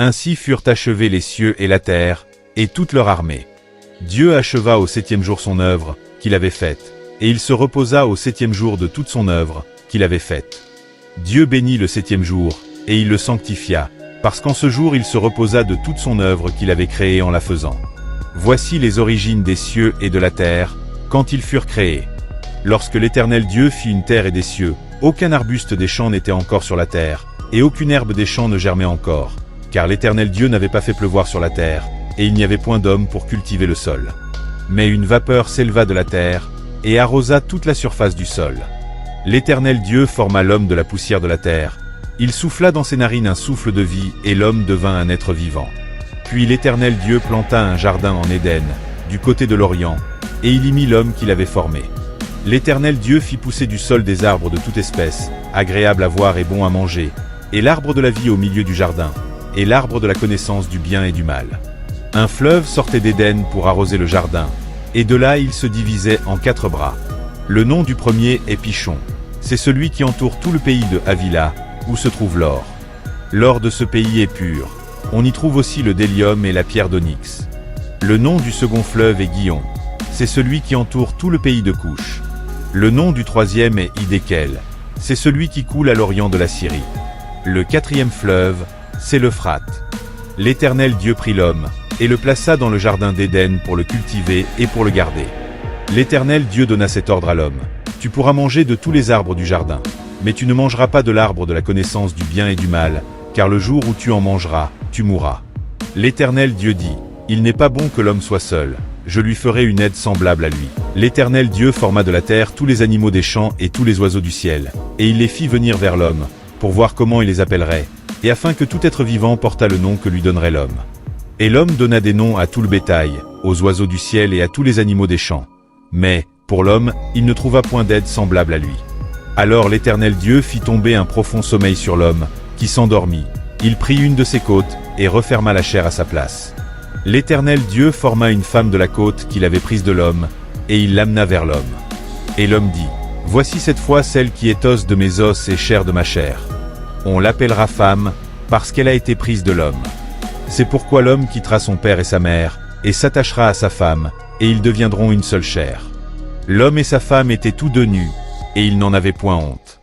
Ainsi furent achevés les cieux et la terre, et toute leur armée. Dieu acheva au septième jour son œuvre, qu'il avait faite, et il se reposa au septième jour de toute son œuvre, qu'il avait faite. Dieu bénit le septième jour, et il le sanctifia, parce qu'en ce jour il se reposa de toute son œuvre qu'il avait créée en la faisant. Voici les origines des cieux et de la terre, quand ils furent créés. Lorsque l'Éternel Dieu fit une terre et des cieux, aucun arbuste des champs n'était encore sur la terre, et aucune herbe des champs ne germait encore, car l'Éternel Dieu n'avait pas fait pleuvoir sur la terre, et il n'y avait point d'homme pour cultiver le sol. Mais une vapeur s'éleva de la terre, et arrosa toute la surface du sol. L'Éternel Dieu forma l'homme de la poussière de la terre. Il souffla dans ses narines un souffle de vie, et l'homme devint un être vivant. Puis l'Éternel Dieu planta un jardin en Éden, du côté de l'Orient, et il y mit l'homme qu'il avait formé. L'Éternel Dieu fit pousser du sol des arbres de toute espèce, agréables à voir et bons à manger, et l'arbre de la vie au milieu du jardin, et l'arbre de la connaissance du bien et du mal. Un fleuve sortait d'Éden pour arroser le jardin, et de là il se divisait en 4 bras. Le nom du premier est Pichon. C'est celui qui entoure tout le pays de Havila, où se trouve l'or. L'or de ce pays est pur. On y trouve aussi le délium et la pierre d'onyx. Le nom du second fleuve est Gihon. C'est celui qui entoure tout le pays de Couche. Le nom du troisième est Hidékel. C'est celui qui coule à l'orient de la Syrie. Le 4e fleuve, c'est l'Euphrate. L'Éternel Dieu prit l'homme, et le plaça dans le jardin d'Éden pour le cultiver et pour le garder. L'Éternel Dieu donna cet ordre à l'homme. Tu pourras manger de tous les arbres du jardin, mais tu ne mangeras pas de l'arbre de la connaissance du bien et du mal, car le jour où tu en mangeras, tu mourras. L'Éternel Dieu dit, il n'est pas bon que l'homme soit seul, je lui ferai une aide semblable à lui. L'Éternel Dieu forma de la terre tous les animaux des champs et tous les oiseaux du ciel, et il les fit venir vers l'homme, pour voir comment il les appellerait, et afin que tout être vivant portât le nom que lui donnerait l'homme. Et l'homme donna des noms à tout le bétail, aux oiseaux du ciel et à tous les animaux des champs. Mais, pour l'homme, il ne trouva point d'aide semblable à lui. Alors l'Éternel Dieu fit tomber un profond sommeil sur l'homme, qui s'endormit. Il prit une de ses côtes, et referma la chair à sa place. L'Éternel Dieu forma une femme de la côte qu'il avait prise de l'homme, et il l'amena vers l'homme. Et l'homme dit, voici cette fois celle qui est os de mes os et chair de ma chair. On l'appellera femme, parce qu'elle a été prise de l'homme. C'est pourquoi l'homme quittera son père et sa mère, et s'attachera à sa femme, et ils deviendront une seule chair. L'homme et sa femme étaient tous deux nus, et ils n'en avaient point honte.